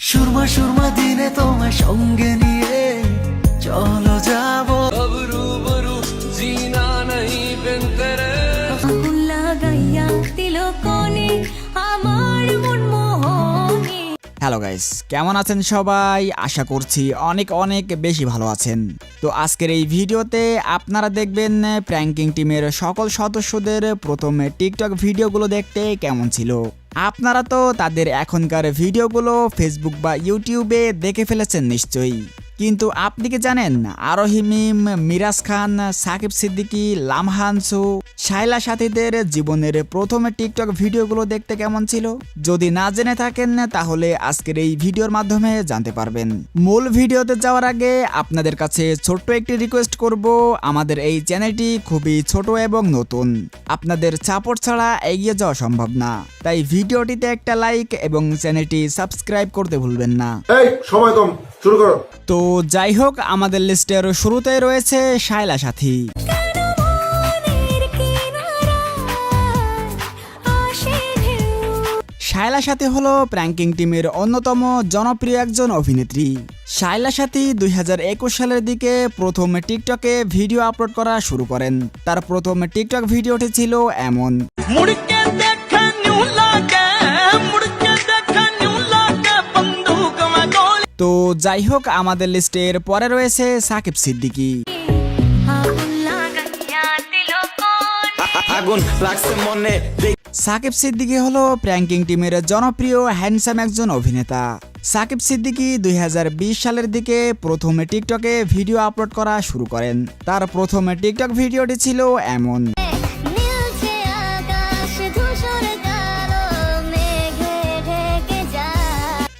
সুরমা সুরমা দিনে তোমায় সঙ্গে নিয়ে চলো যাবো अब रूबरू जीना नहीं बिन तेरे লাগাইয়া দিল কোণে আমার মন মোহনে। হ্যালো গাইস, কেমন আছেন সবাই? আশা করছি অনেক অনেক বেশি ভালো আছেন। তো আজকের এই ভিডিওতে আপনারা দেখবেন প্র্যাঙ্কিং টিমের সকল সদস্যদের প্রথমে টিকটক ভিডিওগুলো দেখতে কেমন ছিল। আপনারা তো তাদের এখনকার ভিডিওগুলো ফেসবুক বা ইউটিউবে দেখে ফেলেছেন নিশ্চয়ই, কিন্তু আপনি কি জানেন আরোহী মিম, মিরাজ খান, সাকিব সিদ্দিকী, লামহানসু, শায়লা সাথীদের জীবনের প্রথম টিকটক ভিডিওগুলো দেখতে কেমন ছিল? যদি না জেনে থাকেন তাহলে আজকের এই ভিডিওর মাধ্যমে জানতে পারবেন। মূল ভিডিওতে যাওয়ার আগে আপনাদের কাছে ছোট্ট একটি রিকোয়েস্ট করব, আমাদের এই চ্যানেলটি খুবই ছোট এবং নতুন, আপনাদের সাপোর্ট ছাড়া এগিয়ে যাওয়া সম্ভব না, তাই ভিডিওটিতে একটা লাইক এবং চ্যানেলটি সাবস্ক্রাইব করতে ভুলবেন না। এই সময় কম, শুরু করো। তো যাই হোক, আমাদের লিস্টের শুরুতেই রয়েছে শায়লা সাথী। শায়লা সাথী হলো প্র্যাঙ্কিং টিমের অন্যতম জনপ্রিয় একজন অভিনেত্রী। শায়লা সাথী 2021 সালের দিকে প্রথম টিকটকে ভিডিও আপলোড করা শুরু করেন। তার প্রথম টিকটক ভিডিওটি ছিল এমন। তো যাই হোক, আমাদের লিস্টের পরে রয়েছে সাকিব সিদ্দিকী। সাকিব সিদ্দিকী হলো প্র্যাঙ্কিং টিমের জনপ্রিয় হ্যান্ডসাম একজন অভিনেতা। সাকিব সিদ্দিকী 2020 সালের দিকে প্রথমে টিকটকে ভিডিও আপলোড করা শুরু করেন। তার প্রথম টিকটক ভিডিওটি ছিল এমন।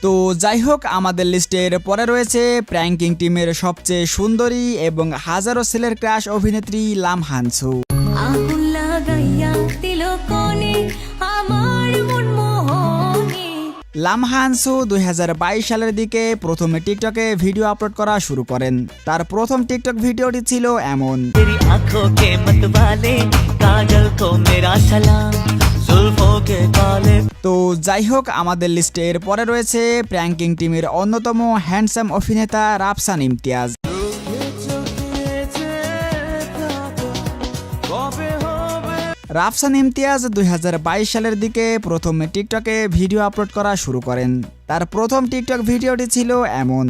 তো যাই হোক, আমাদের লিস্টের পরে রয়েছে প্র্যাঙ্কিং টিমের সবচেয়ে সুন্দরী এবং হাজারো ছেলের ক্রাশ অভিনেত্রী লামহানসু। লামহানসু 2022 সালের দিকে প্রথমে টিকটকে ভিডিও আপলোড করা শুরু করেন। তার প্রথম টিকটক ভিডিওটি ছিল এমন। তো যাই হোক, আমাদের লিস্টের পরে রয়েছে প্র্যাঙ্কিং টিমের অন্যতম হ্যান্ডসাম অভিনেতা রাফসান ইমতিয়াজ। রাফসান ইমতিয়াজ 2022 সালের দিকে প্রথমে টিকটকে ভিডিও আপলোড করা শুরু করেন। তার প্রথম টিকটক ভিডিওটি ছিল এমন।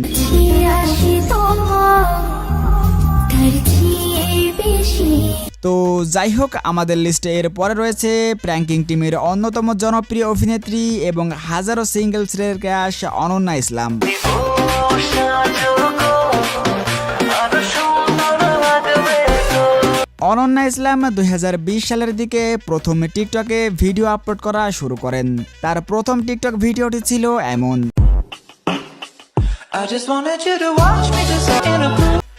তো যাই হোক, আমাদের লিস্টে এর পরে রয়েছে প্র্যাঙ্কিং টিমের অন্যতম জনপ্রিয় অভিনেত্রী এবং হাজারো সিঙ্গেলসের ক্রাশ অনন্যা ইসলাম। অনন্যা ইসলাম 2020 সালের দিকে প্রথমে টিকটকে ভিডিও আপলোড করা শুরু করেন। তার প্রথম টিকটক ভিডিওটি ছিল এমন।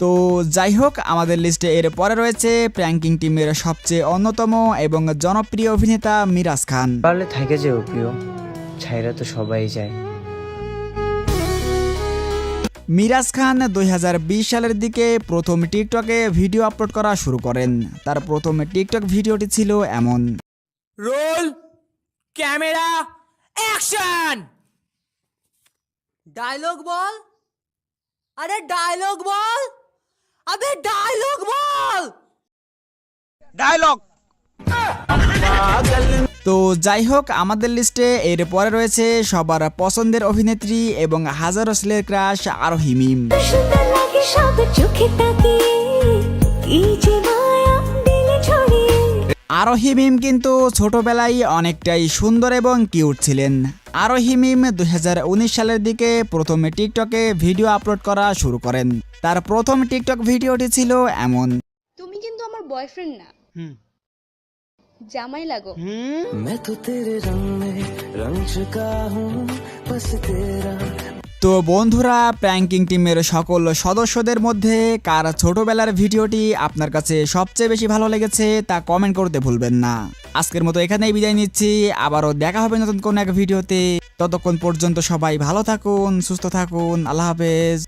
তো যাই হোক, আমাদের লিস্টে এর পরে রয়েছে প্র্যাঙ্কিং টিমের সবচেয়ে অন্যতম এবং জনপ্রিয় অভিনেতা মিরাজ খান। পারলে থাকে যেও প্রিয়, ছাইরা তো সবাই যায়। মিরাজ খান 2020 সালের দিকে প্রথম টিকটকে ভিডিও আপলোড করা শুরু করেন। তার প্রথম টিকটক ভিডিওটি ছিল এমন। Roll camera action. ডায়লগ বল, আরে ডায়লগ বল, আবে ডায়লগ বল, ডায়লগ। তো যাই হোক, আমাদের লিস্টে এর পরে রয়েছে সবার পছন্দের অভিনেত্রী এবং হাজারো ছেলের ক্রাশ আরোহী মিম। আরোহী মিম কিন্তু ছোটবেলায় অনেকটাই সুন্দর এবং কিউট ছিলেন। আরোহী মিম 2019 সালের দিকে প্রথমে টিকটকে ভিডিও আপলোড করা শুরু করেন। তার প্রথম টিকটক ভিডিওটি ছিল এমন। তুমি কিন্তু আমার বয়ফ্রেন্ড না, জামাই লাগো। তো বন্ধুরা, প্র্যাঙ্কিং টিমের সকল সদস্যদের মধ্যে কার ছোটবেলার ভিডিওটি আপনার কাছে সবচেয়ে বেশি ভালো লেগেছে তা কমেন্ট করতে ভুলবেন না। আজকের মতো এখানেই বিদায় নিচ্ছি, আবারও দেখা হবে নতুন কোন এক ভিডিওতে। ততক্ষণ পর্যন্ত সবাই ভালো থাকুন, সুস্থ থাকুন, আল্লাহ হাফেজ।